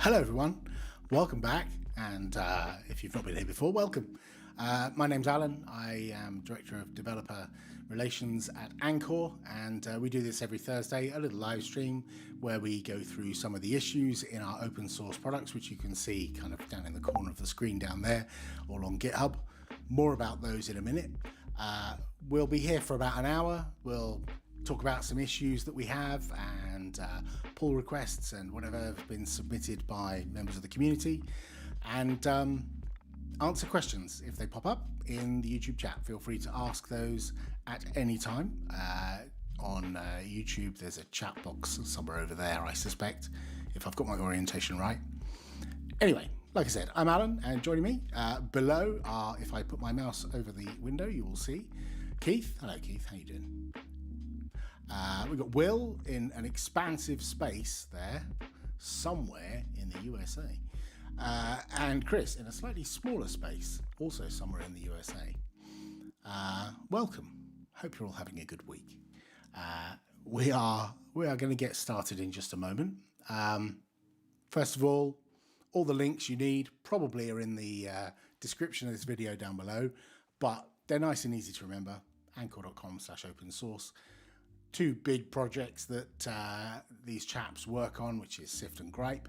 Hello everyone, welcome back, and if you've not been here before, welcome. My name's Alan. I am Director of Developer Relations at Anchore, and we do this every Thursday, a little live stream where we go through some of the issues in our open source products, which you can see kind of down in the corner of the screen down there, all on GitHub. More about those in a minute. We'll be here for about an hour. We'll talk about some issues that we have and pull requests and whatever have been submitted by members of the community, and answer questions if they pop up in the YouTube chat. Feel free to ask those at any time. On YouTube, there's a chat box somewhere over there, I suspect, if I've got my orientation right. Anyway, like I said, I'm Alan, and joining me below are, if I put my mouse over the window, you will see Keith. Hello, Keith. How you doing? We've got Will in an expansive space there, somewhere in the USA. And Chris in a slightly smaller space, also somewhere in the USA. Welcome. Hope you're all having a good week. We are going to get started in just a moment. First of all the links you need probably are in the description of this video down below, but they're nice and easy to remember. Anchore.com/open source. Two big projects that these chaps work on, which is Syft and Grype.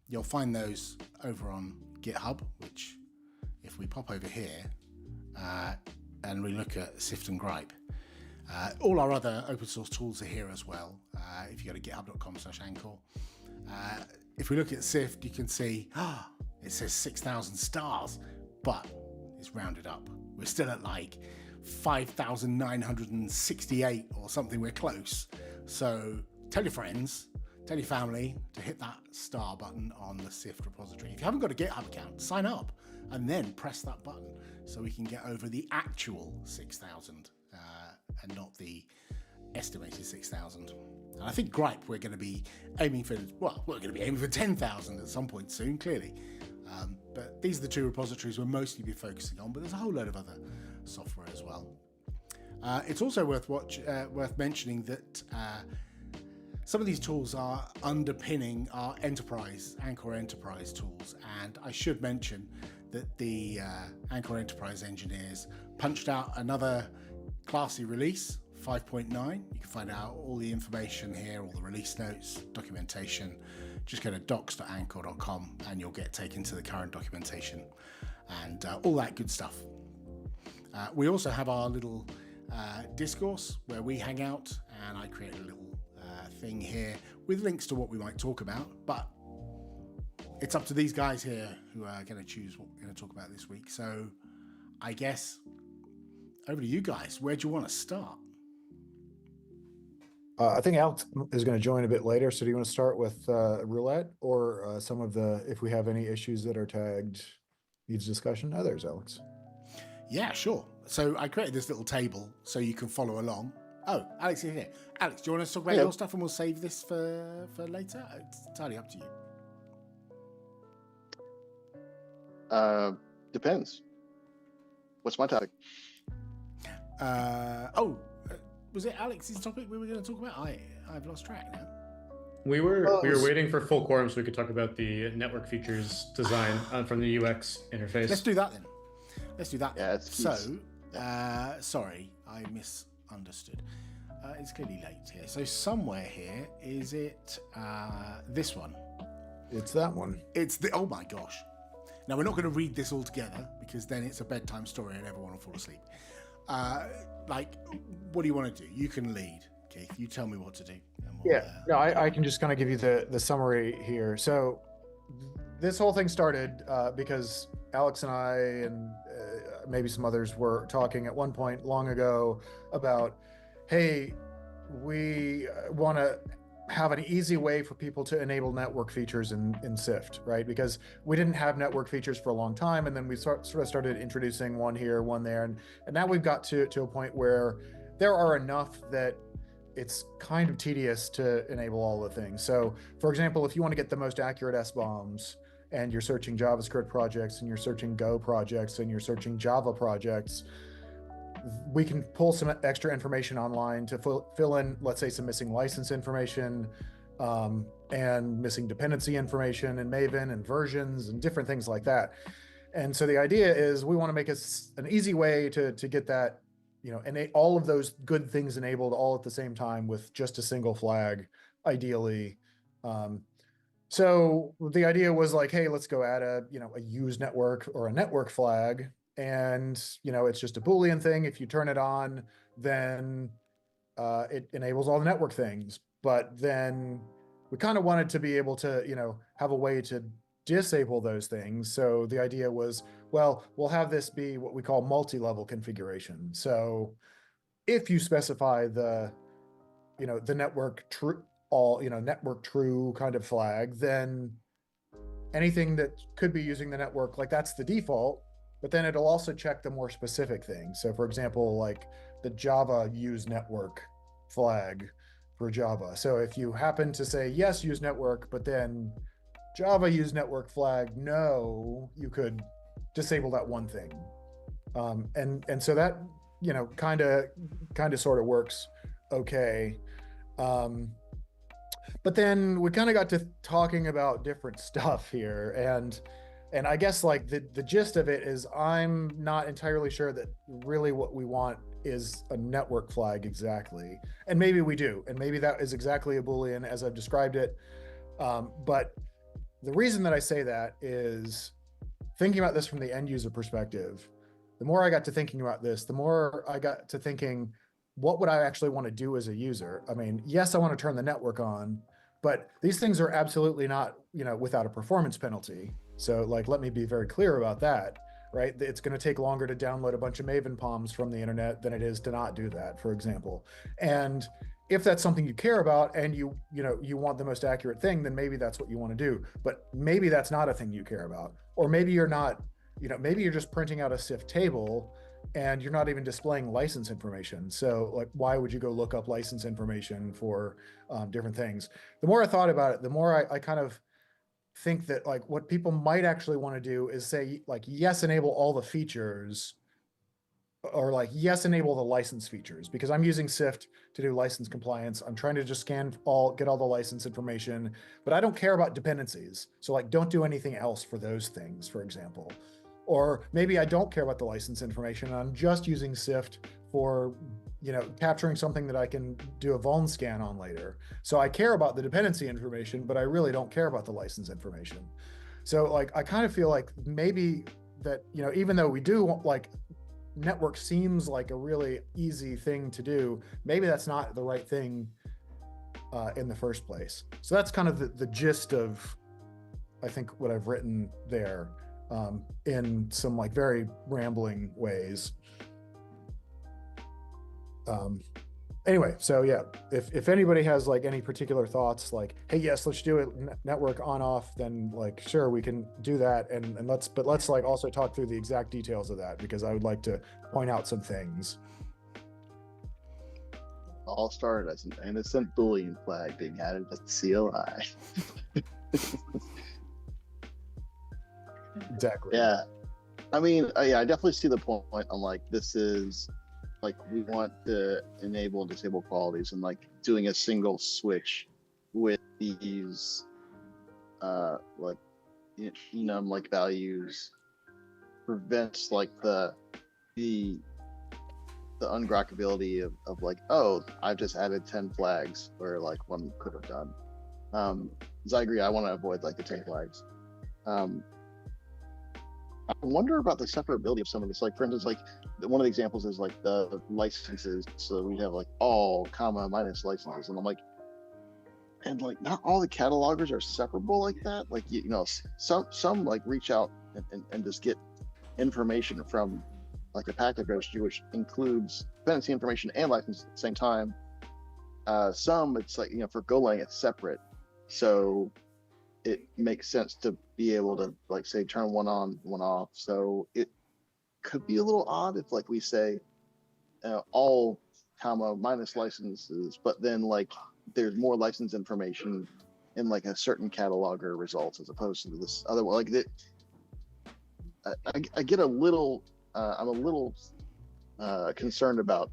You'll find those over on GitHub, which if we pop over here and we look at Syft and Grype, all our other open source tools are here as well. If you go to github.com/anchor. If we look at Syft, you can see it says 6,000 stars, but it's rounded up. We're still at like 5,968 or something. We're close. So tell your friends, tell your family to hit that star button on the Syft repository. If you haven't got a GitHub account, sign up and then press that button so we can get over the actual 6,000 and not the estimated 6,000. And I think Grype we're going to be aiming for, we're going to be aiming for 10,000 at some point soon, clearly. But these are the two repositories we'll mostly be focusing on, but there's a whole load of other software as well. It's also worth mentioning that some of these tools are underpinning our Anchor Enterprise tools, and I should mention that the Anchor Enterprise engineers punched out another classy release, 5.9. You can find out all the information here, all the release notes, documentation. Just go to docs.anchor.com and you'll get taken to the current documentation and all that good stuff. We also have our little discourse where we hang out, and I create a little thing here with links to what we might talk about, but it's up to these guys here who are going to choose what we're going to talk about this week. So I guess over to you guys. Where do you want to start? I think Alex is going to join a bit later. So do you want to start with roulette or some of the, if we have any issues that are tagged, needs discussion? There's Alex. Yeah, sure. So I created this little table so you can follow along. Oh, Alex is here. Alex, do you want us to talk about your stuff and we'll save this for later? It's entirely up to you. Depends. What's my topic? Was it Alex's topic we were going to talk about? I've lost track now. We were waiting for full quorum so we could talk about the network features design from the UX interface. Let's do that then. Yeah, it's so. Sorry, I misunderstood. It's clearly late here. So somewhere here, is it this one? It's that one. It's the. Oh my gosh! Now we're not going to read this all together because then it's a bedtime story and everyone will fall asleep. What do you want to do? You can lead, Keith. You tell me what to do. I can just kind of give you the summary here. So this whole thing started because Alex and I and maybe some others were talking at one point long ago about, hey, we want to have an easy way for people to enable network features in Syft, right? Because we didn't have network features for a long time, and then we sort of started introducing one here, one there, and now we've got to a point where there are enough that it's kind of tedious to enable all the things. So, for example, if you want to get the most accurate SBOMs, and you're searching JavaScript projects, and you're searching Go projects, and you're searching Java projects, we can pull some extra information online to fill in, let's say, some missing license information, and missing dependency information in Maven and versions and different things like that. And so the idea is we want to make an easy way to get that, and all of those good things enabled all at the same time with just a single flag, ideally. So the idea was like, hey, let's go add a use network or a network flag. And, it's just a Boolean thing. If you turn it on, then it enables all the network things. But then we kind of wanted to be able to, have a way to disable those things. So the idea was, well, we'll have this be what we call multi-level configuration. So if you specify the network true, network true kind of flag, then anything that could be using the network, like that's the default, but then it'll also check the more specific things. So for example, like the Java use network flag for Java. So if you happen to say, yes, use network, but then Java use network flag, no, you could disable that one thing. And so that, kind of sort of works okay. But then we kind of got to talking about different stuff here. And I guess like the gist of it is I'm not entirely sure that really what we want is a network flag exactly. And maybe we do. And maybe that is exactly a Boolean as I've described it. But the reason that I say that is thinking about this from the end user perspective. The more I got to thinking about this, the more I got to thinking, what would I actually want to do as a user? I mean, yes, I want to turn the network on, but these things are absolutely not, without a performance penalty. So like, let me be very clear about that, right? It's going to take longer to download a bunch of Maven POMs from the internet than it is to not do that, for example. And if that's something you care about and you want the most accurate thing, then maybe that's what you want to do. But maybe that's not a thing you care about. Or maybe you're not, maybe you're just printing out a Syft table and you're not even displaying license information. So like, why would you go look up license information for different things? The more I thought about it, the more I kind of think that like what people might actually want to do is say like, yes, enable all the features, or like, yes, enable the license features, because I'm using Syft to do license compliance. I'm trying to just get all the license information, but I don't care about dependencies. So like, don't do anything else for those things, for example. Or maybe I don't care about the license information. I'm just using Syft for, capturing something that I can do a vuln scan on later. So I care about the dependency information, but I really don't care about the license information. So like, I kind of feel like maybe that, even though we do like, network seems like a really easy thing to do, maybe that's not the right thing in the first place. So that's kind of the gist of, I think, what I've written there in some like very rambling ways. Anyway, so yeah, if anybody has like any particular thoughts, like, hey, yes, let's do it network on off, then like, sure, we can do that. And let's like also talk through the exact details of that, because I would like to point out some things. All started as an innocent Boolean flag being added as the CLI. Exactly. Yeah. I mean, yeah, I definitely see the point on like, this is like, we want to enable and disable qualities, and like doing a single switch with these like enum like values prevents like the ungrockability of like, oh, I've just added 10 flags where like one could have done. So I agree, I want to avoid like the 10 flags. I wonder about the separability of some of this. Like, for instance, like one of the examples is like the licenses. So we have like all comma minus licenses, and I'm like, and like not all the catalogers are separable like that. Like some like reach out and just get information from like a packet registry, which includes dependency information and license at the same time. Some it's like for Golang it's separate, so it makes sense to be able to like say turn one on, one off. So it could be a little odd if like we say all comma minus licenses, but then like there's more license information in like a certain cataloger results as opposed to this other one. Like that, I get a little, I'm a little concerned about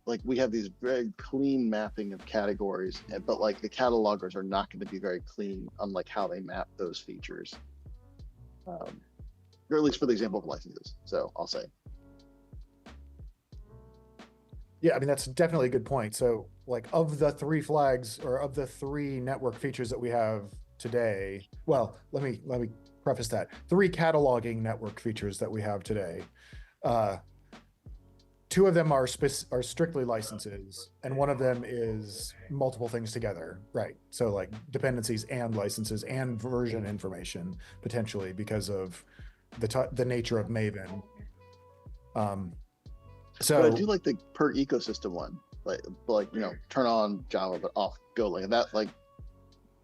like we have these very clean mapping of categories, but like the catalogers are not going to be very clean on like how they map those features, or at least for the example of licenses. So I'll say. Yeah, I mean, that's definitely a good point. So like of the 3 flags or of the 3 network features that we have today, well, let me preface that. 3 cataloging network features that we have today. 2 of them are strictly licenses, and 1 of them is multiple things together, right? So like dependencies and licenses and version information potentially because of the nature of Maven. So But I do like the per ecosystem one, like turn on Java but off Golang, and that like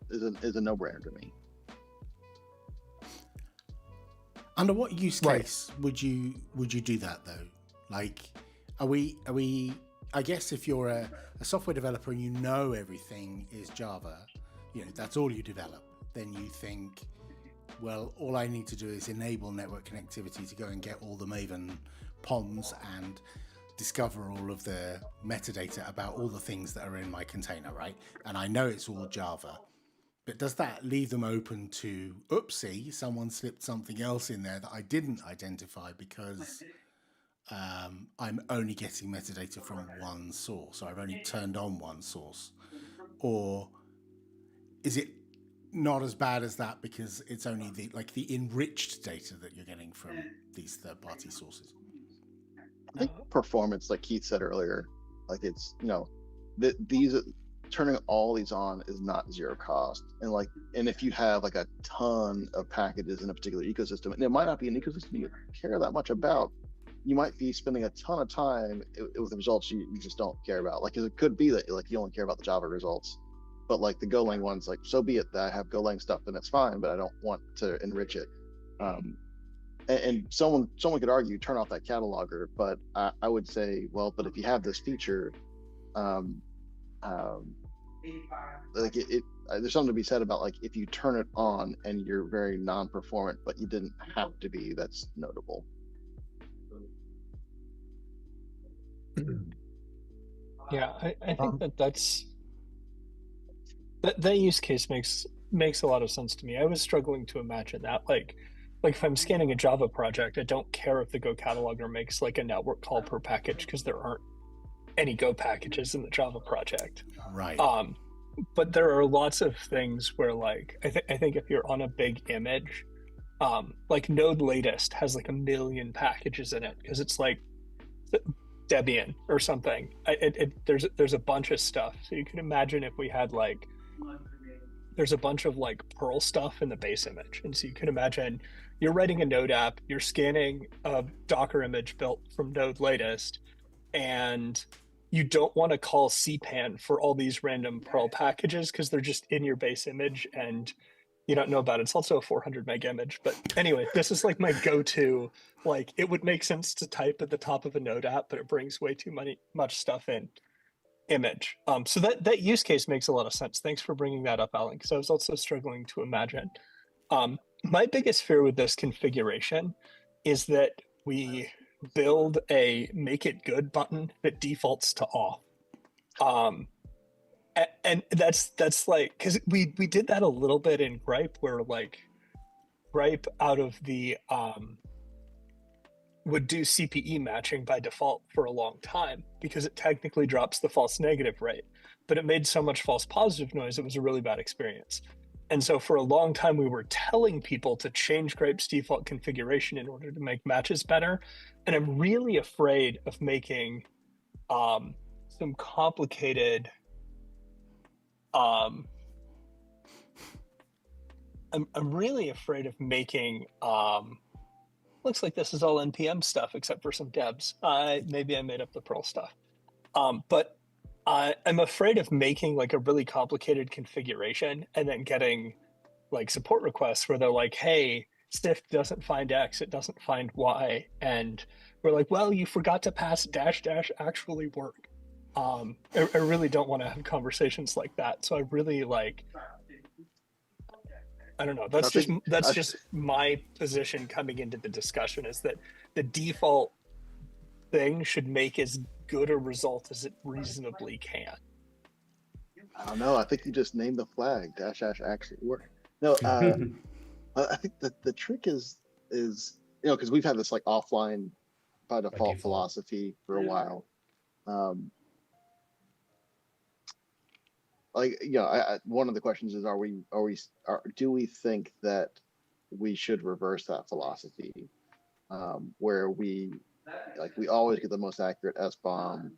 is a no-brainer to me. Under what use case would you do that though? Like, are we? I guess if you're a software developer and you know everything is Java, that's all you develop. Then you think, well, all I need to do is enable network connectivity to go and get all the Maven POMs and discover all of the metadata about all the things that are in my container, right? And I know it's all Java. But does that leave them open to, oopsie, someone slipped something else in there that I didn't identify because I'm only getting metadata from one source, or I've only turned on one source? Or is it not as bad as that because it's only the enriched data that you're getting from these third-party sources? I think performance, like Keith said earlier, like it's these turning all these on is not zero cost, and if you have like a ton of packages in a particular ecosystem, and it might not be an ecosystem you care that much about, you might be spending a ton of time with the results you just don't care about. Like, it could be that like you only care about the Java results, but like the Golang ones, like, so be it that I have Golang stuff and it's fine, but I don't want to enrich it. And someone could argue turn off that cataloger, but I would say, well, but if you have this feature, like there's something to be said about like if you turn it on and you're very non-performant, but you didn't have to be. That's notable. Yeah, I think that use case makes a lot of sense to me. I was struggling to imagine that, like if I'm scanning a Java project, I don't care if the Go cataloger makes like a network call per package because there aren't any Go packages in the Java project. Right. But there are lots of things where like I think if you're on a big image, like Node latest has like 1 million packages in it because it's like Debian or something. There's a bunch of stuff. So you can imagine if we had like there's a bunch of like Perl stuff in the base image, and so you can imagine you're writing a Node app, you're scanning a Docker image built from Node latest, and you don't want to call cpan for all these random Perl packages because they're just in your base image and you don't know about it. It's also a 400 meg image. But anyway, this is like my go-to, like it would make sense to type at the top of a Node app, but it brings way too much stuff in image. So that use case makes a lot of sense. Thanks for bringing that up, Alan, because I was also struggling to imagine. My biggest fear with this configuration is that we build a make it good button that defaults to off. And that's like, because we did that a little bit in Grype, where like Grype out of the would do CPE matching by default for a long time because it technically drops the false negative rate, but it made so much false positive noise it was a really bad experience. And so for a long time we were telling people to change Grype's default configuration in order to make matches better, and I'm really afraid of making some complicated I'm really afraid of making looks like this is all npm stuff except for some debs. Maybe I made up the Perl stuff, but I'm afraid of making like a really complicated configuration and then getting like support requests where they're like, hey, Syft doesn't find X, it doesn't find Y, and we're like, well, you forgot to pass -- actually work. I really don't want to have conversations like that. So I really like, I don't know. That's just my position coming into the discussion, is that the default thing should make as good a result as it reasonably can. I don't know. I think you just named the flag. Dash dash actually work. No, I think that the trick is because we've had this like offline by default philosophy for a while. One of the questions is, do we think that we should reverse that philosophy, where we always get the most accurate SBOM,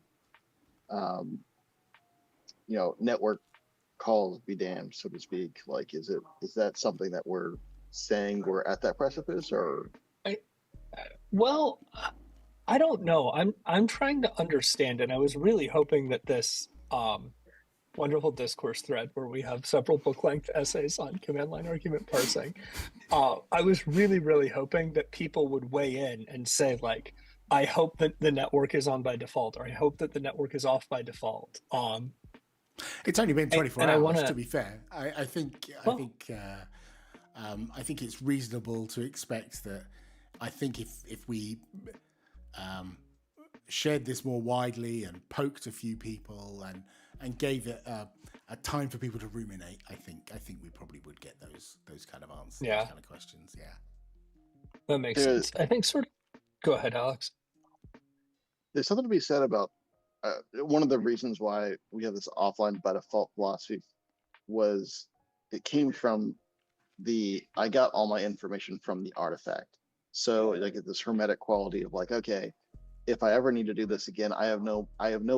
network calls be damned, so to speak. Like, is that something that we're saying we're at that precipice, or? Well, I don't know. I'm trying to understand, and I was really hoping that this wonderful discourse thread where we have several book-length essays on command line argument parsing. I was really, really hoping that people would weigh in and say, like, I hope that the network is on by default, or I hope that the network is off by default. It's only been 24 hours, to be fair. I think it's reasonable to expect that. I think if we shared this more widely and poked a few people and gave it a time for people to ruminate, I think we probably would get those kind of answers, those kind of questions. Yeah, that makes sense. I think Go ahead, Alex. There's something to be said about one of the reasons why we have this offline by default philosophy was it came from I got all my information from the artifact. So like this hermetic quality of like, okay, if I ever need to do this again, I have no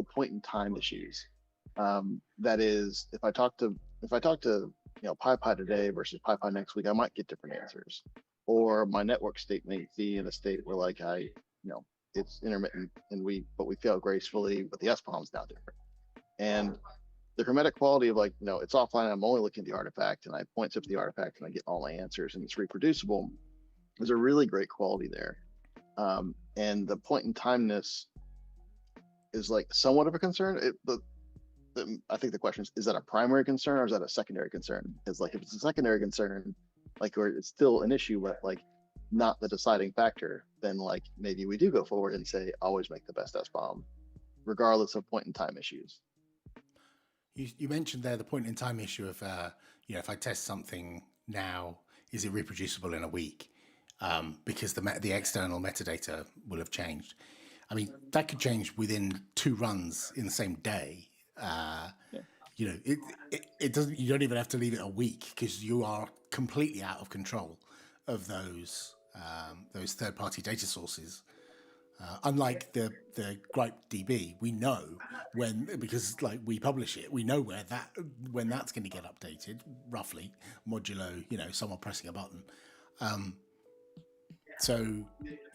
point in time issues. That is, if I talk to PyPy today versus PyPy next week, I might get different answers. Or my network state may be in a state where like it's intermittent but we fail gracefully, but the SBOM is now different. And the hermetic quality of it's offline, I'm only looking at the artifact and I point to the artifact and I get all my answers and it's reproducible. There's a really great quality there. And the point in timeness is like somewhat of a concern. I think the question is that a primary concern or is that a secondary concern? Because like if it's a secondary concern, or it's still an issue, but like not the deciding factor, then like maybe we do go forward and say always make the best SBOM, regardless of point in time issues. You mentioned there the point in time issue of if I test something now, is it reproducible in a week? Because the external metadata will have changed. I mean, that could change within 2 runs in the same day. It doesn't. You don't even have to leave it a week because you are completely out of control of those third-party data sources. Unlike the Grype DB, we know because we publish it, we know when that's going to get updated roughly, modulo someone pressing a button. So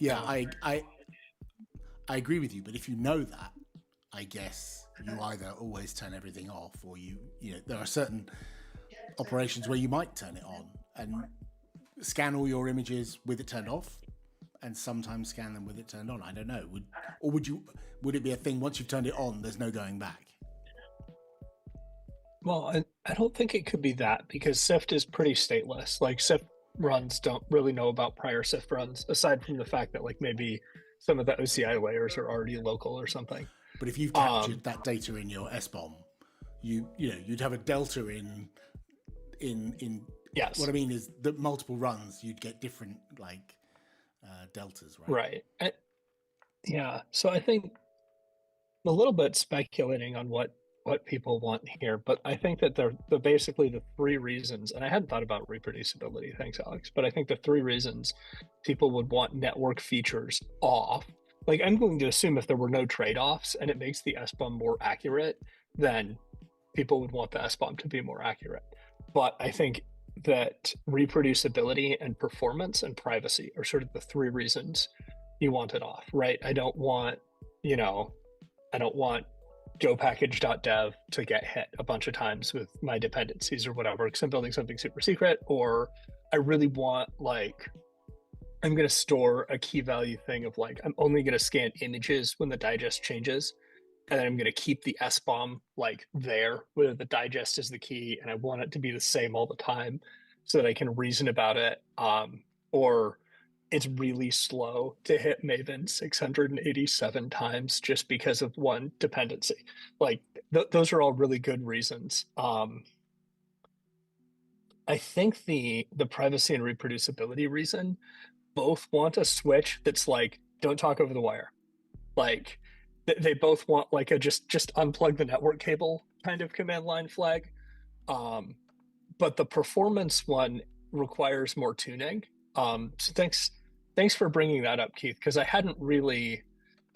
yeah, I agree with you. But if you know that, I guess you either always turn everything off, or there are certain operations where you might turn it on and scan all your images with it turned off, and sometimes scan them with it turned on. I don't know. Would it be a thing once you've turned it on, there's no going back? Well, I don't think it could be that, because Syft is pretty stateless. Like Syft runs don't really know about prior Syft runs, aside from the fact that like maybe some of the OCI layers are already local or something. But if you've captured that data in your SBOM, you'd have a delta in. Yes. What I mean is that multiple runs, you'd get different deltas, right? Right. Yeah. So I think a little bit speculating on what people want here, but I think that they're basically the 3 reasons, and I hadn't thought about reproducibility, thanks Alex, but I think the 3 reasons people would want network features off. Like, I'm going to assume if there were no trade-offs and it makes the SBOM more accurate, then people would want the SBOM to be more accurate. But I think that reproducibility and performance and privacy are sort of the 3 reasons you want it off, right? I don't want gopackage.dev to get hit a bunch of times with my dependencies or whatever, because I'm building something super secret, or I really want I'm going to store a key value thing of I'm only going to scan images when the digest changes, and then I'm going to keep the SBOM there where the digest is the key, and I want it to be the same all the time so that I can reason about it. Or it's really slow to hit Maven 687 times just because of one dependency. Like those are all really good reasons. I think the privacy and reproducibility reason both want a switch that's like, don't talk over the wire. Like they both want like a just unplug the network cable kind of command line flag. But the performance one requires more tuning. So thanks for bringing that up, Keith, because I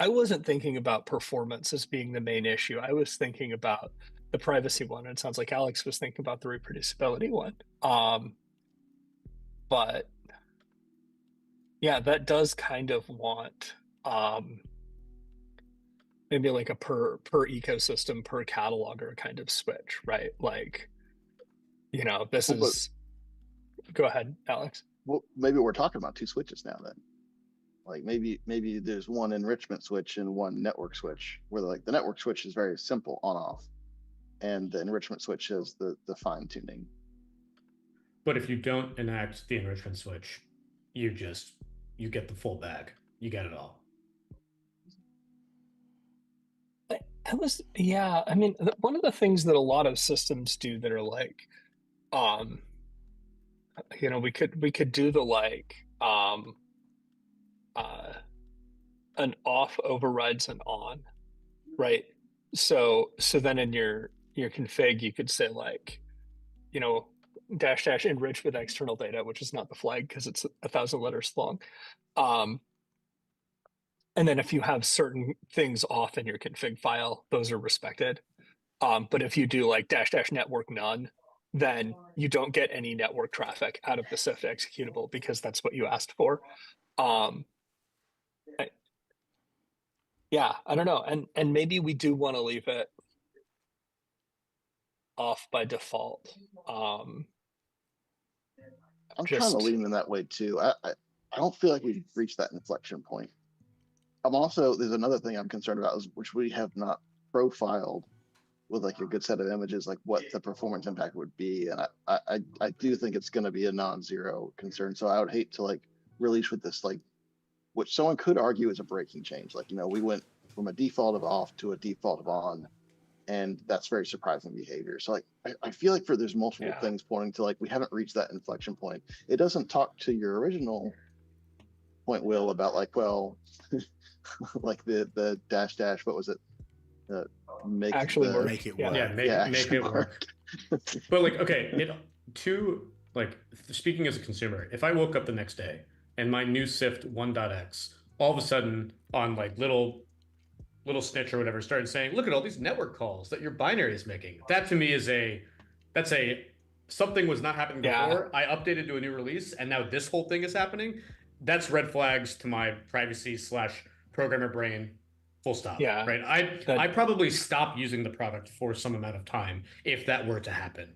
wasn't thinking about performance as being the main issue. I was thinking about the privacy one, and it sounds like Alex was thinking about the reproducibility one. But yeah, that does kind of want maybe like a per ecosystem, per cataloger kind of switch, right? Like, this is. Go ahead, Alex. Well, maybe we're talking about two switches now then. Like maybe there's one enrichment switch and one network switch, where like the network switch is very simple on off, and the enrichment switch is the fine tuning. But if you don't enact the enrichment switch, you get the full bag. You get it all. I mean, one of the things that a lot of systems do that are like, we could do the like, an off overrides an on, right? So then in your config, you could say like, dash enrich with external data, which is not the flag because it's 1,000 letters long. And then if you have certain things off in your config file, those are respected. But if you do like dash network none, then you don't get any network traffic out of the Syft executable because that's what you asked for. I don't know. And maybe we do want to leave it off by default. I'm kind of leaning that way too. I don't feel like we've reached that inflection point. There's another thing I'm concerned about, which we have not profiled with like a good set of images, like what the performance impact would be. And I do think it's going to be a non-zero concern. So I would hate to like release with this, like, which someone could argue is a breaking change. Like, we went from a default of off to a default of on, and that's very surprising behavior. So like, I feel like there's multiple things pointing to like, we haven't reached that inflection point. It doesn't talk to your original point, Will, about like, well, like the dash, what was it? Make it work. Yeah, make it work. But like, okay, speaking as a consumer, if I woke up the next day and my new Syft 1.x all of a sudden on like little snitch or whatever started saying, look at all these network calls that your binary is making. That to me is something was not happening before. I updated to a new release and now this whole thing is happening. That's red flags to my privacy / programmer brain. Full stop. Yeah. Right. I probably stop using the product for some amount of time if that were to happen.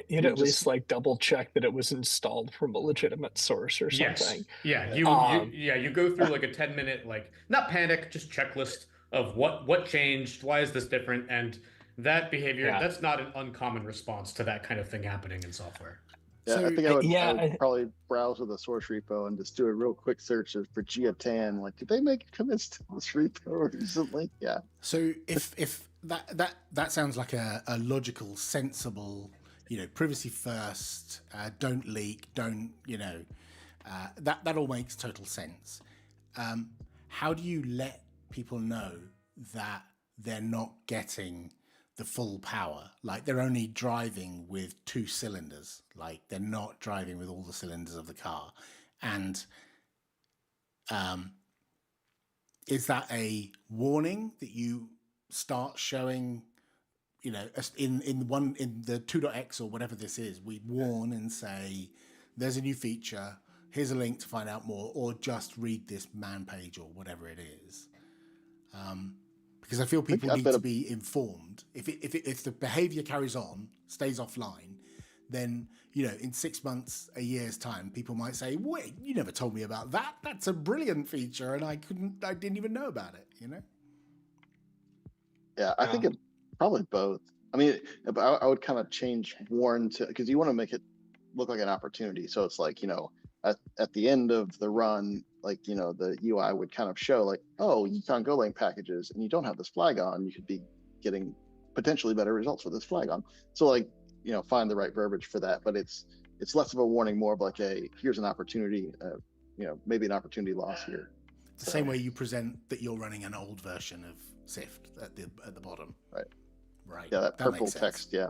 You'd at least like double check that it was installed from a legitimate source or something. Yes. Yeah. You go through like a 10-minute, like, not panic, just checklist of what changed, why is this different, and that behavior. That's not an uncommon response to that kind of thing happening in software. Yeah, so, I think I would probably browse with the source repo and just do a real quick search for Geotan. Like, did they make commits to this repo recently? Yeah. So if that sounds like a logical, sensible, privacy first, don't leak, don't, that all makes total sense. How do you let people know that they're not getting the full power? Like, they're only driving with 2 cylinders. Like, they're not driving with all the cylinders of the car. And is that a warning that you start showing, in the 2.x or whatever this is, we warn and say, there's a new feature, here's a link to find out more, or just read this man page or whatever it is? Because I feel people need to be informed. If the behavior carries on, stays offline, then, in 6 months, a year's time, people might say, wait, you never told me about that. That's a brilliant feature, and I didn't even know about it, Yeah, I think it probably both. I mean, I would kind of change warn to, because you want to make it look like an opportunity. So it's like, at the end of the run, like, the UI would kind of show like, oh, you found Golang packages and you don't have this flag on, you could be getting potentially better results with this flag on. So like, find the right verbiage for that, but it's less of a warning, more of like here's an opportunity, maybe an opportunity loss here. The same way you present that you're running an old version of Syft at the bottom. Right. Yeah, that purple makes sense. text. Yeah.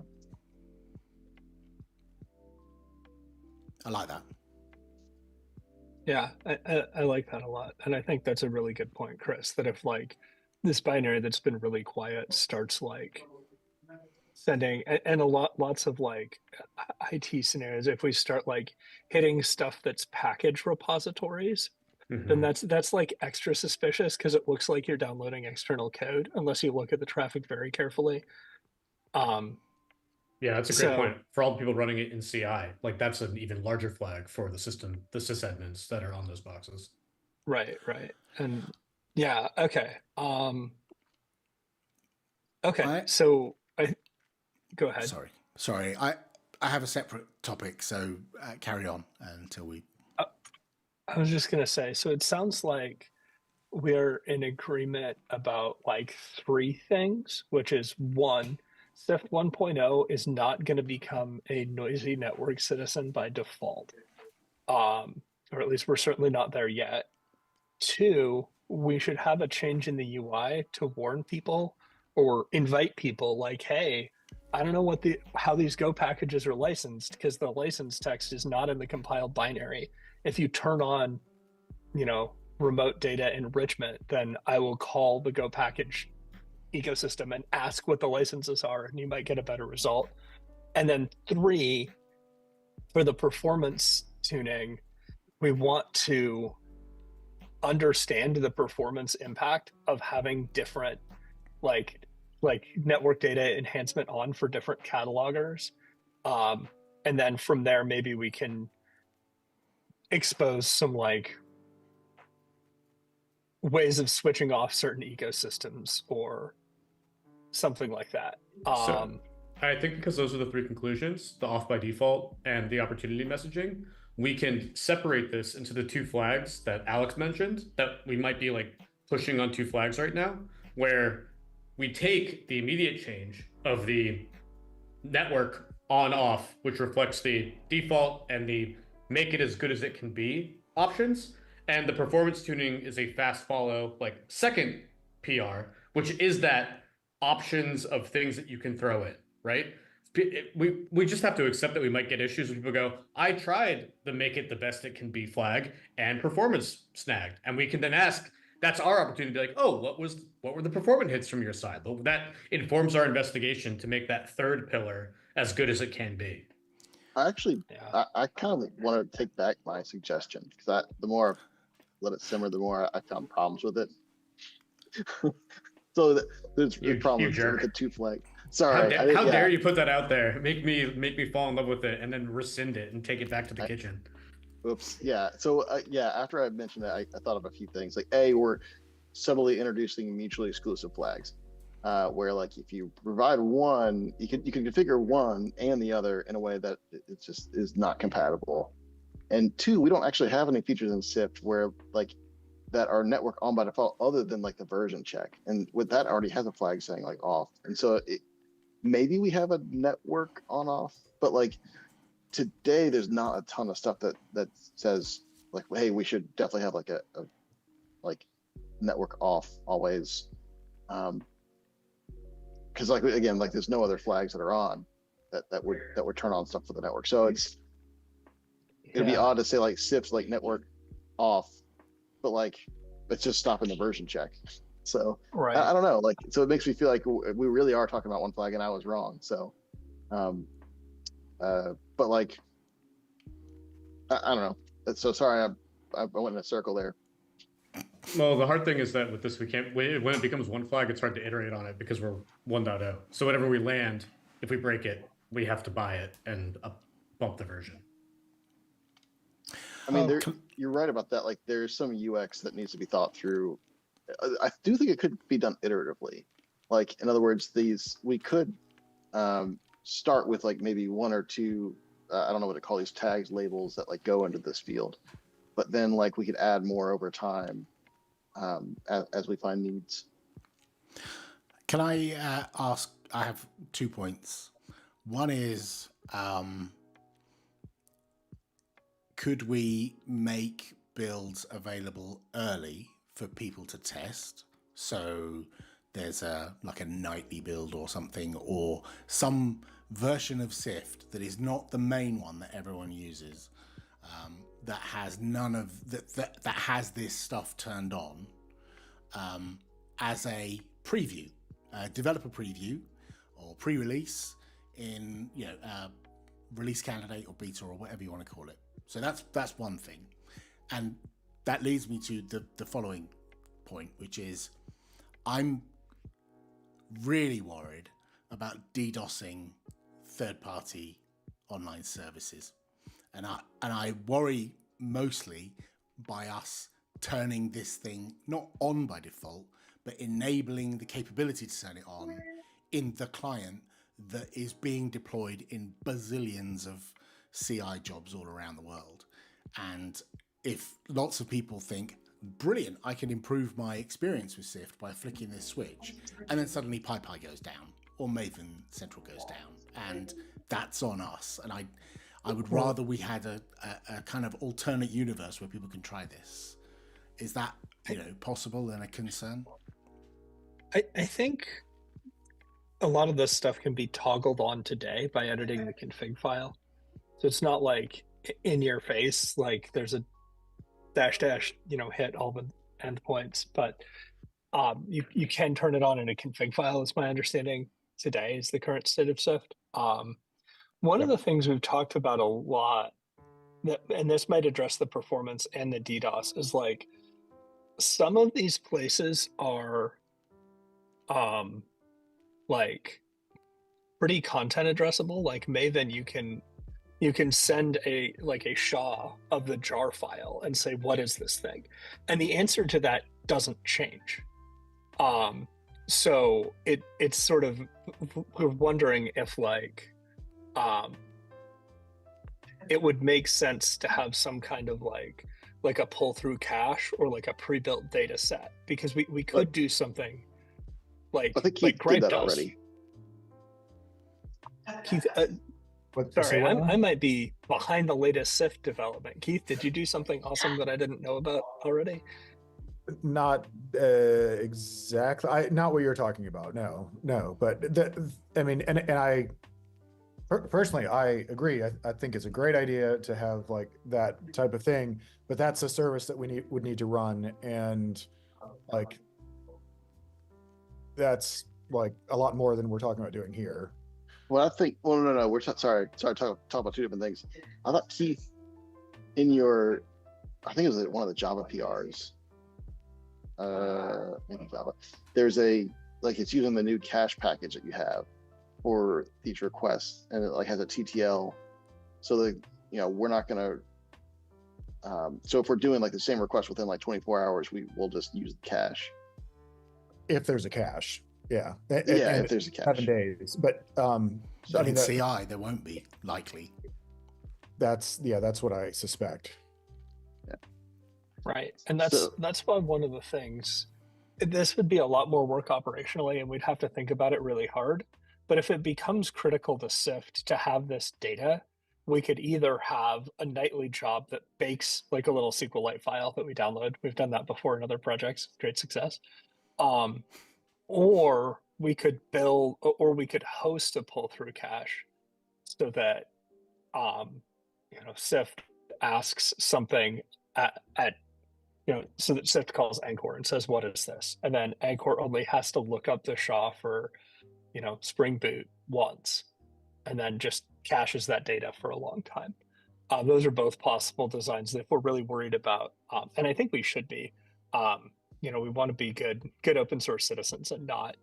I like that. Yeah, I like that a lot. And I think that's a really good point, Chris, that if like this binary that's been really quiet starts like sending and lots of like IT scenarios, if we start like hitting stuff that's package repositories, then that's like extra suspicious because it looks like you're downloading external code unless you look at the traffic very carefully. Yeah, that's a great point. For all the people running it in CI, like that's an even larger flag for the system, the sysadmins that are on those boxes. Right. And yeah, okay. Okay, so I go ahead. Sorry. I have a separate topic, so carry on until we. I was just gonna say, so it sounds like we're in agreement about like three things, which is one, Syft 1.0 is not going to become a noisy network citizen by default. Or at least we're certainly not there yet. Two, we should have a change in the UI to warn people or invite people like, hey, I don't know how these Go packages are licensed because the license text is not in the compiled binary. If you turn on, remote data enrichment, then I will call the Go package ecosystem and ask what the licenses are, and you might get a better result. And then three, for the performance tuning, we want to understand the performance impact of having different like network data enhancement on for different catalogers. And then from there, maybe we can expose some like ways of switching off certain ecosystems or something like that. So I think because those are the three conclusions, the off by default and the opportunity messaging, we can separate this into the two flags that Alex mentioned, that we might be like pushing on two flags right now, where we take the immediate change of the network on off, which reflects the default and the make it as good as it can be options. And the performance tuning is a fast follow, like second PR, which is that options of things that you can throw in, right? We just have to accept that we might get issues when people go, I tried the make it the best it can be flag and performance snagged. And we can then ask, that's our opportunity to be like, oh, what were the performance hits from your side? That informs our investigation to make that third pillar as good as it can be. I kind of want to take back my suggestion, because the more I let it simmer, the more I found problems with it. So there's problems with the two flag. Sorry, how dare you put that out there? Make me fall in love with it and then rescind it and take it back to the kitchen. Oops. Yeah. So after I mentioned that, I thought of a few things. Like, we're subtly introducing mutually exclusive flags, where like if you provide one, you can configure one and the other in a way that it just is not compatible. And two, we don't actually have any features in Syft where like that are network on by default, other than like the version check. And with that already has a flag saying like off. And so maybe we have a network on off, but like today there's not a ton of stuff that says like, hey, we should definitely have like a like network off always. Because like again, like there's no other flags that are on that would turn on stuff for the network. So it'd be odd to say like Syft's like network off, but like it's just stopping the version check. So right. I don't know, like, so it makes me feel like we really are talking about one flag and I was wrong. So but like I don't know, so sorry, I went in a circle there. Well, the hard thing is that with this, we can't, when it becomes one flag, it's hard to iterate on it because we're 1.0. So whatever we land, if we break it, we have to buy it and bump the version. I mean, you're right about that. Like, there's some UX that needs to be thought through. I do think it could be done iteratively. Like, in other words, we could start with like maybe one or two I don't know what to call these tags, labels that like go into this field, but then like we could add more over time as we find needs. Can I ask? I have 2 points. One is, could we make builds available early for people to test? So there's a nightly build or something, or some version of Syft that is not the main one that everyone uses, that has none of that has this stuff turned on, as a preview, developer preview or pre-release in release candidate or beta or whatever you want to call it. So that's one thing, and that leads me to the following point, which is I'm really worried about DDoSing third-party online services, and I worry mostly by us turning this thing not on by default, but enabling the capability to turn it on in the client that is being deployed in bazillions of CI jobs all around the world. And if lots of people think, brilliant, I can improve my experience with Syft by flicking this switch, and then suddenly PyPy goes down or Maven Central goes down, and that's on us. And I would rather we had a kind of alternate universe where people can try this. Is that possible and a concern? I think a lot of this stuff can be toggled on today by editing the config file. So it's not like in your face, like there's a dash, hit all the endpoints, but you can turn it on in a config file, is my understanding today, is the current state of Syft. One of the things we've talked about a lot, and this might address the performance and the DDoS, is like some of these places are like pretty content addressable. Like Maven, you can send a SHA of the jar file and say, what is this thing? And the answer to that doesn't change. So it's sort of, we're wondering if it would make sense to have some kind of like a pull through cache or like a pre-built data set, because we could do something like I think Keith Grype did that does. already. Keith, sorry, I might be behind the latest Syft development. Keith, did you do something awesome that I didn't know about already? Not exactly. Not what you're talking about. No. But I personally, I agree. I think it's a great idea to have like that type of thing, but that's a service that we would need to run, and like that's like a lot more than we're talking about doing here. Well, I think. Well, no. We're sorry. Talk about two different things. I thought Keith, in your, I think it was one of the Java PRs. Maybe Java. There's it's using the new cache package that you have for each request, and it like has a TTL, so that we're not gonna. So if we're doing like the same request within like 24 hours, we will just use the cache. If there's a cache, yeah. If there's a cache. 7 days, but in CI there won't be likely. That's what I suspect. Yeah. Right, and that's why one of the things, this would be a lot more work operationally, and we'd have to think about it really hard. But if it becomes critical to Syft to have this data, we could either have a nightly job that bakes like a little SQLite file that we download. We've done that before in other projects, great success. Or we could build, or we could host a pull-through cache so that Syft asks something at so that Syft calls Anchore and says, what is this? And then Anchore only has to look up the SHA for Spring Boot once, and then just caches that data for a long time. Those are both possible designs that if we're really worried about, and I think we should be, we want to be good open source citizens and not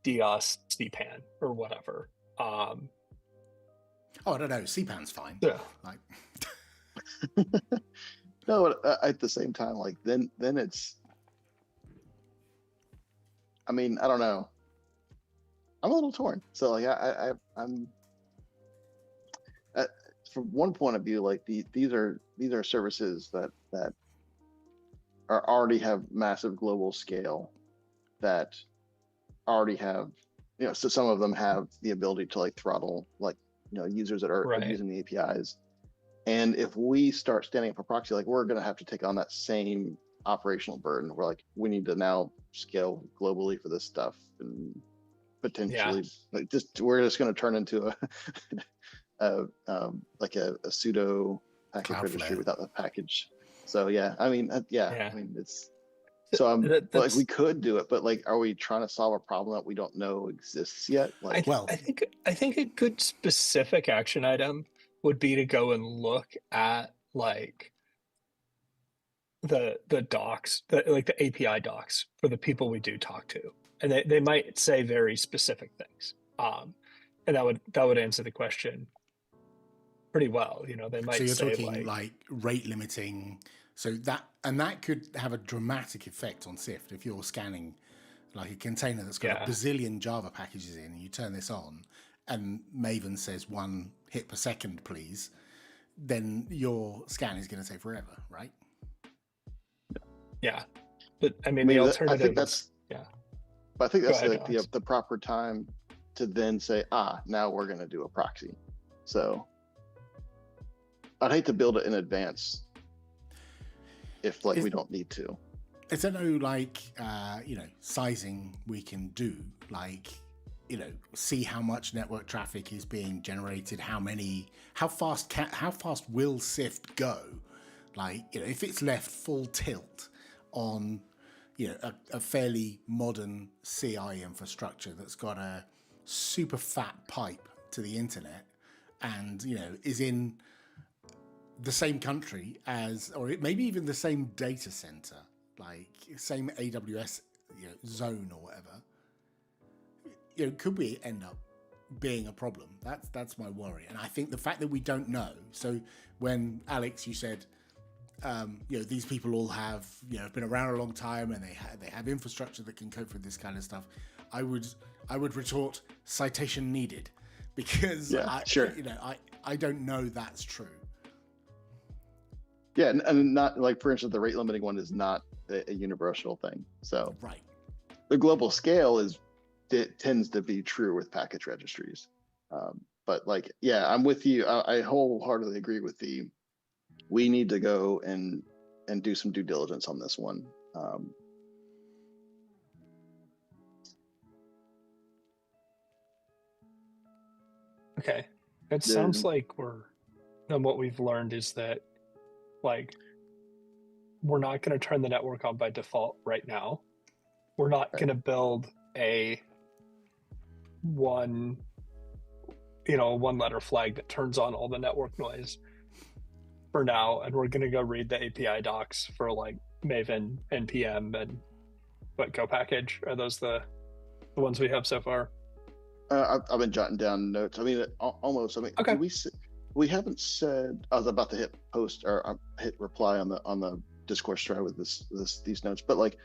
DOS, CPAN, or whatever. I don't know. CPAN's fine. Yeah. No, at the same time, like then it's. I mean, I don't know. I'm a little torn. So like I'm from one point of view, like these are services that are already have massive global scale, that already have, you know, so some of them have the ability to like throttle like, you know, users that are Right. using the APIs. And if we start standing up a proxy, like we're going to have to take on that same operational burden. We're like, we need to now scale globally for this stuff, and potentially like we're just going to turn into like a pseudo package registry Cloudflare. without the package. So yeah, I mean, Yeah. I mean, it's so like That's, we could do it, but like, are we trying to solve a problem that we don't know exists yet? Like, Well, I think a good specific action item would be to go and look at like the docs, like the API docs for the people we do talk to, and they might say very specific things, and that would answer the question pretty well. You know, they so might you're say talking like rate limiting. So that could have a dramatic effect on Syft if you're scanning like a container that's got a bazillion Java packages in, and you turn this on, and Maven says 1 hit per second, please. Then your scan is going to take forever, right? yeah, but I mean, maybe the I alternative think is, that's yeah. but I think that's Go ahead, like Alex. the proper time to then say, now we're going to do a proxy. So I'd hate to build it in advance if like we don't need to. Is there no like you know, sizing we can do, like, you know, see how much network traffic is being generated, how fast will Syft go, like, you know, if it's left full tilt on, you know, a fairly modern CI infrastructure that's got a super fat pipe to the internet, and, you know, is in the same country as, or maybe even the same data center, like same AWS, you know, zone or whatever, you know, could we end up being a problem? That's my worry. And I think the fact that we don't know. So when Alex, you said, you know, these people all have, you know, been around a long time, and they have infrastructure that can cope with this kind of stuff, I would retort, citation needed, because you know, I don't know that's true. Yeah, and not like, for instance, the rate limiting one is not a universal thing. So Right. the global scale tends to be true with package registries. But like, yeah, I'm with you. I wholeheartedly agree with we need to go and do some due diligence on this one. Okay, it sounds like what we've learned is that like we're not going to turn the network on by default right now. We're not going to build a one letter flag that turns on all the network noise for now, and we're going to go read the API docs for like Maven, npm, and Go package. Are those the ones we have so far? I've been jotting down notes. I mean, almost. I mean, okay. We haven't said. I was about to hit post or hit reply on the Discourse thread with these notes, but like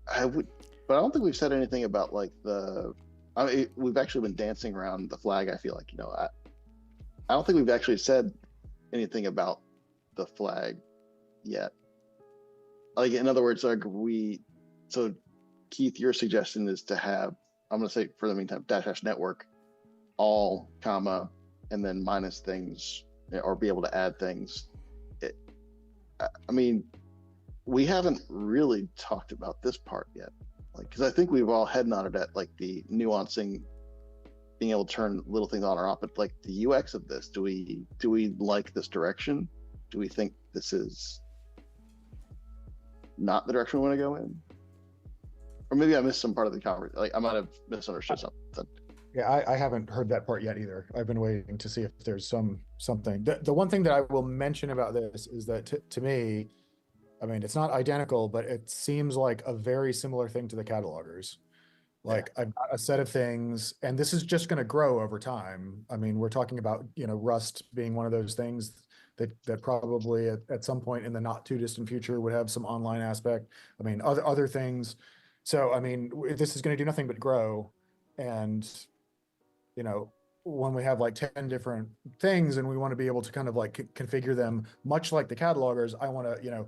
but I don't think we've said anything about like we've actually been dancing around the flag. I feel like, you know, I don't think we've actually said anything about the flag yet. Like, in other words, like so Keith, your suggestion is to have, I'm going to say for the meantime, -- network, all comma, and then minus things, or be able to add things. I mean, we haven't really talked about this part yet, like, because I think we've all head nodded at like the nuancing, being able to turn little things on or off, but like the UX of this, do we like this direction? Do we think this is not the direction we want to go in? Or maybe I missed some part of the conversation. Like, I might have misunderstood something. Yeah, I haven't heard that part yet either. I've been waiting to see if there's something. The one thing that I will mention about this is that to me, I mean, it's not identical, but it seems like a very similar thing to the catalogers. Like, I've got a set of things, and this is just going to grow over time. I mean, we're talking about, you know, Rust being one of those things that probably at some point in the not too distant future would have some online aspect. I mean, other things. So, I mean, this is going to do nothing but grow. And, you know, when we have like 10 different things and we want to be able to kind of like configure them much like the catalogers, I want to, you know,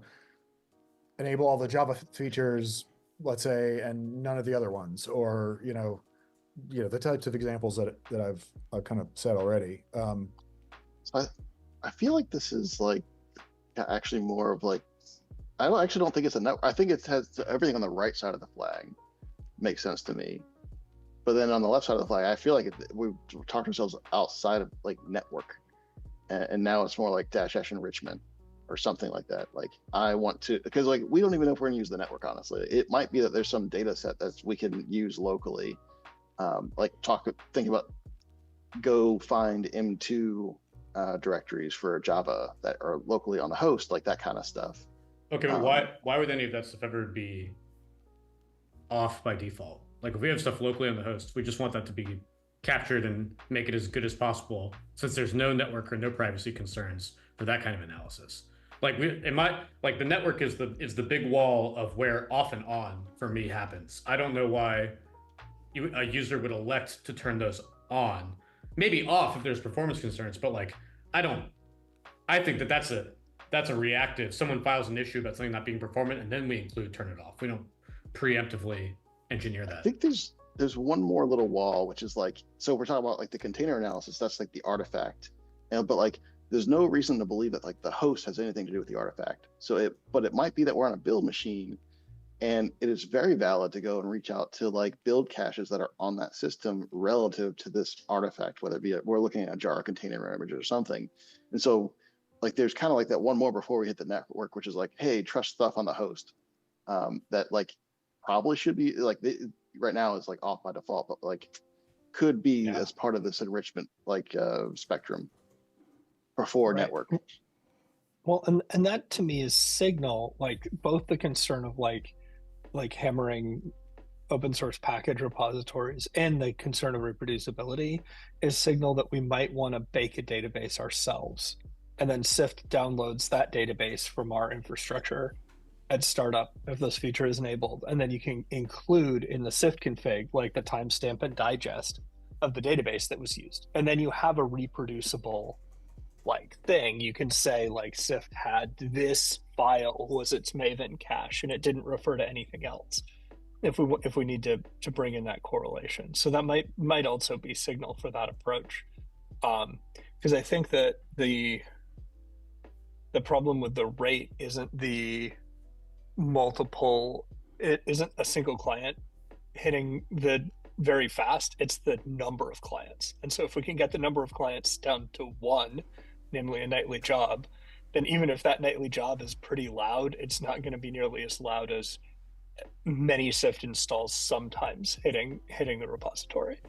enable all the Java features, let's say, and none of the other ones, or, you know, the types of examples that I've kind of said already. So I feel like this is like actually more of like, I don't think it's a network. I think it has everything on the right side of the flag makes sense to me. But then on the left side of the flag, I feel like we talked ourselves outside of like network, and now it's more like dash enrichment or something like that. Like I want to, because like we don't even know if we're gonna use the network. Honestly, it might be that there's some data set that we can use locally. Think about go find M2 directories for Java that are locally on the host, like that kind of stuff. Okay, but why would any of that stuff ever be off by default? Like if we have stuff locally on the host, we just want that to be captured and make it as good as possible, since there's no network or no privacy concerns for that kind of analysis. Like the network is the big wall of where off and on for me happens. I don't know why a user would elect to turn those on. Maybe off if there's performance concerns, but like I think that's a reactive. Someone files an issue about something not being performant, and then we include turn it off. We don't preemptively engineer that. I think there's one more little wall, which is like, so we're talking about like the container analysis, that's like the artifact. But like there's no reason to believe that like the host has anything to do with the artifact. But it might be that we're on a build machine, and it is very valid to go and reach out to like build caches that are on that system relative to this artifact, whether it be we're looking at a jar container image or something. And so like there's kind of like that one more before we hit the network, which is like, hey, trust stuff on the host. That like probably should be like right now is like off by default, but like could be as part of this enrichment like spectrum before network. Well, and that to me is signal, like both the concern of like hammering open source package repositories and the concern of reproducibility is signal that we might want to bake a database ourselves, and then Syft downloads that database from our infrastructure at startup if this feature is enabled, and then you can include in the Syft config like the timestamp and digest of the database that was used, and then you have a reproducible like thing. You can say like Syft had this file was its Maven cache and it didn't refer to anything else if we need to bring in that correlation. So that might also be signal for that approach, because I think that the problem with the rate isn't the multiple, it isn't a single client hitting the very fast, it's the number of clients. And so if we can get the number of clients down to one, namely a nightly job, then even if that nightly job is pretty loud, it's not going to be nearly as loud as many Syft installs sometimes hitting the repository.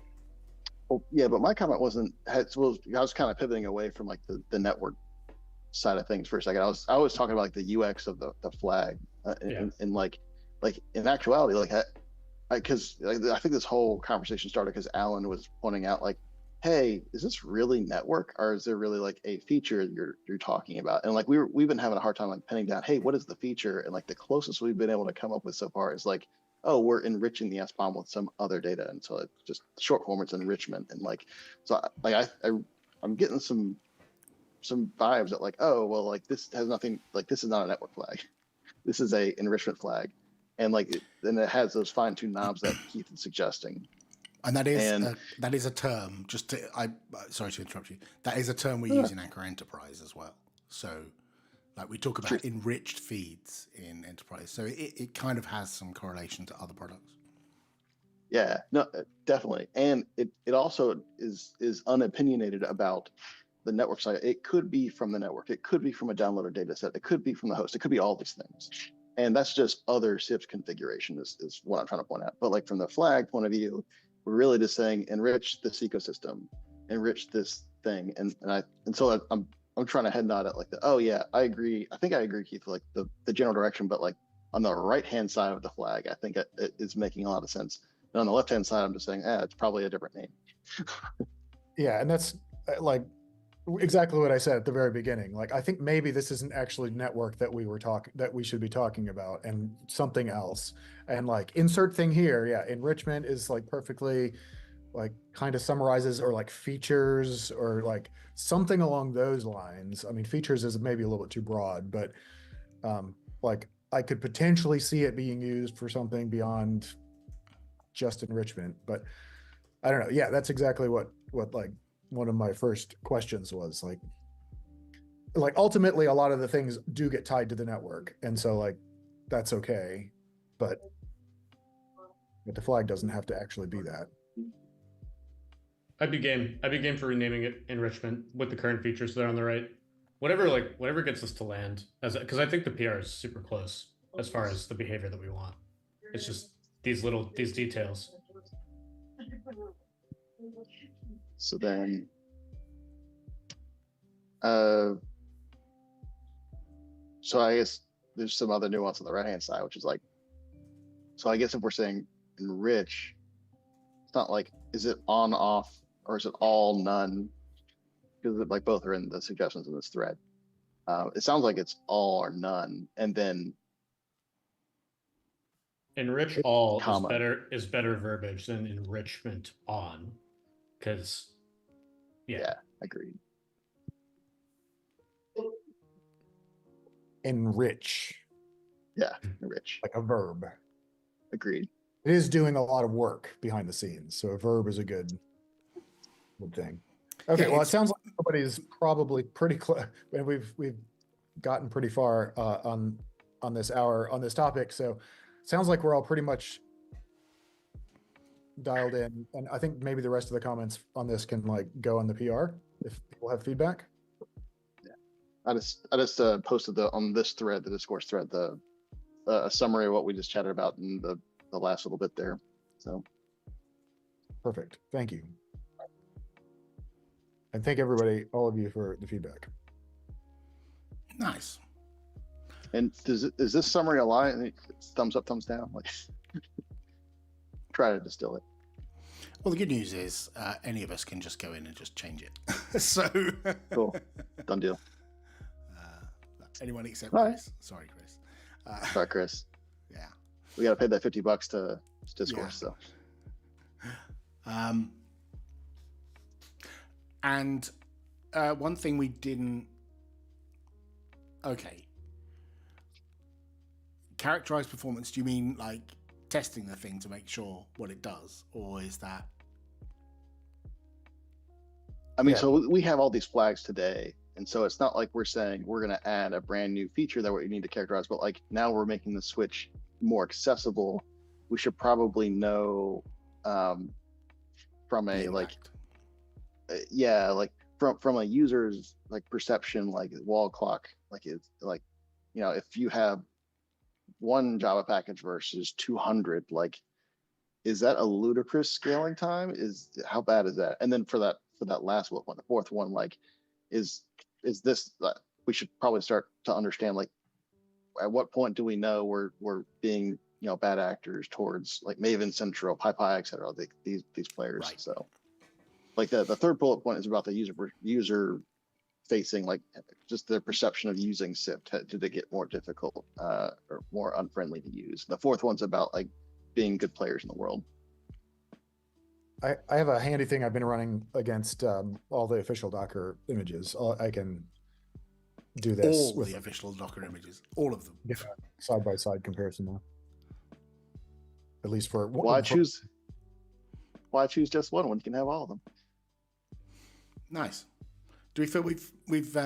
Well, yeah, but my comment wasn't. I was kind of pivoting away from like the network side of things for a second. I was talking about like the UX of the flag, and like in actuality, like because I think this whole conversation started because Alan was pointing out like, hey, is this really network, or is there really like a feature you're talking about? And like we've been having a hard time like pinning down, hey, what is the feature? And like the closest we've been able to come up with so far is like, oh, we're enriching the SBOM with some other data, and so it's just short form, it's enrichment. And like, so like I'm getting some vibes that like, oh well, like this has nothing, like this is not a network flag, this is a enrichment flag, and like then it has those fine-tuned knobs that Keith is suggesting. And that is a term. Sorry to interrupt you. That is a term we use in Anchor Enterprise as well. So, like we talk about enriched feeds in Enterprise. So it kind of has some correlation to other products. Yeah, no, definitely. And it also is unopinionated about the network side. It could be from the network. It could be from a downloaded data set. It could be from the host. It could be all these things. And that's just other Syft configuration is what I'm trying to point out. But like from the flag point of view, we're really just saying enrich this ecosystem, enrich this thing. And so I'm trying to head nod at like oh yeah, I agree. I think I agree, Keith, like the general direction, but like on the right-hand side of the flag, I think it is making a lot of sense. And on the left-hand side, I'm just saying, it's probably a different name. Yeah, and that's like exactly what I said at the very beginning. Like, I think maybe this isn't actually network that we should be talking about, and something else. And like insert thing here, yeah, enrichment is like perfectly like kind of summarizes or like features or like something along those lines. I mean, features is maybe a little bit too broad, but like I could potentially see it being used for something beyond just enrichment. But I don't know. Yeah, that's exactly what like one of my first questions was like ultimately a lot of the things do get tied to the network, and so like that's okay, but the flag doesn't have to actually be that. I'd be game. I'd be game for renaming it enrichment with the current features that are on the right. Whatever gets us to land, as because I think the PR is super close as far as the behavior that we want. It's just these details. So then, so I guess there's some other nuance on the right hand side, which is like, so I guess if we're saying enrich, it's not like, is it on, off, or is it all, none? Because like both are in the suggestions in this thread. It sounds like it's all or none, and then enrich all comma. is better verbiage than enrichment on, because Yeah, agreed. Enrich, Yeah, enrich. like a verb. Agreed. It is doing a lot of work behind the scenes, so a verb is a good thing. Okay, Yeah, well, it sounds like everybody's probably pretty close, and we've gotten pretty far on this hour on this topic. So it sounds like we're all pretty much dialed in, and I think maybe the rest of the comments on this can like go on the PR if people have feedback. Yeah, I just posted on this thread, the discourse thread, a summary of what we just chatted about in the last little bit there. So perfect, thank you, and thank everybody, all of you, for the feedback. Nice. And is this summary a lie? Thumbs up, thumbs down? Like, try to distill it. Well, the good news is any of us can just go in and just change it. So Cool, done deal. Anyone except All right. Chris. Sorry, Chris. Sorry, Chris. Yeah. We got to pay that $50 to discourse. Yeah. So and one thing we didn't. Okay. Characterized performance. Do you mean like testing the thing to make sure what it does, or is that? I mean, Yeah. so we have all these flags today, and so it's not like we're saying we're going to add a brand new feature that we need to characterize, but like now we're making the switch more accessible. We should probably know from a like, yeah, like from a user's like perception, like wall clock, like it's like, you know, if you have one Java package versus 200, like, is that a ludicrous scaling time? How bad is that? And then for that last one, the fourth one, like, is this? We should probably start to understand, like, at what point do we know we're being, you know, bad actors towards like Maven Central, PyPy, et cetera, these players. Right. So, like the third bullet point is about the user facing, like just their perception of using Syft. Did they get more difficult or more unfriendly to use? The fourth one's about like being good players in the world. I have a handy thing I've been running against all the official Docker images. I can do this All with the official Docker images, all of them. side by side comparison now. At least for Why choose just one when you can have all of them? Nice. Do we feel we've we've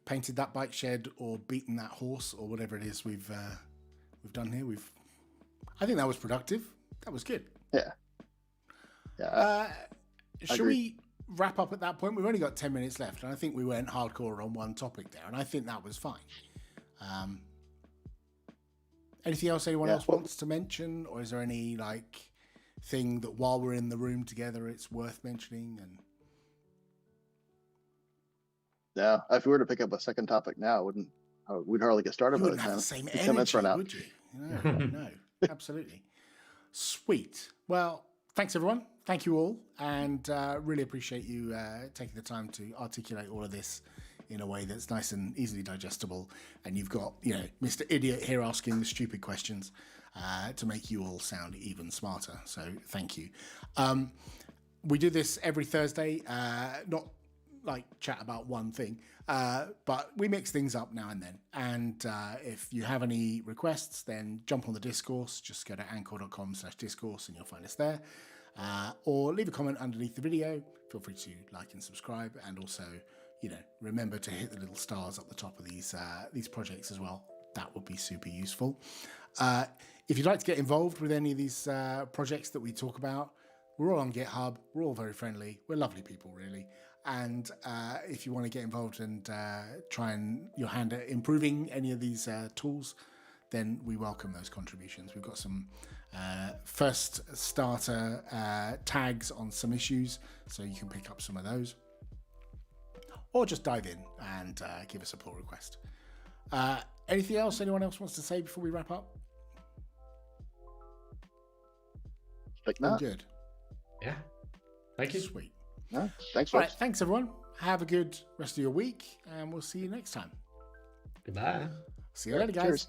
painted that bike shed or beaten that horse or whatever it is we've done here? I think that was productive. That was good. Yeah. Should we wrap up at that point? We've only got 10 minutes left, and I think we went hardcore on one topic there, and I think that was fine. Anything else anyone else wants to mention, or is there any like thing that while we're in the room together it's worth mentioning? And yeah, if we were to pick up a second topic now, we'd hardly get started. You wouldn't have the same energy, would you? No, absolutely. Sweet. Well, thanks everyone. Thank you all, and really appreciate you taking the time to articulate all of this in a way that's nice and easily digestible. And you've got, you know, Mr. Idiot here asking the stupid questions. to make you all sound even smarter. So thank you. We do this every Thursday, not like chat about one thing, but we mix things up now and then. And if you have any requests, then jump on the discourse. Just go to anchor.com/discourse and you'll find us there. Or leave a comment underneath the video. Feel free to like and subscribe, and also, remember to hit the little stars up the top of these projects as well. That would be super useful. If you'd like to get involved with any of these projects that we talk about, we're all on GitHub. We're all very friendly. We're lovely people, really. And if you want to get involved and try and your hand at improving any of these tools, then we welcome those contributions. We've got some first starter tags on some issues, so you can pick up some of those. Or just dive in and give us a pull request. Anything else anyone else wants to say before we wrap up? I'm good. Yeah. Thank you. Sweet. No, thanks, All folks. right, thanks everyone. Have a good rest of your week, and we'll see you next time. Goodbye. See you later, guys. Cheers.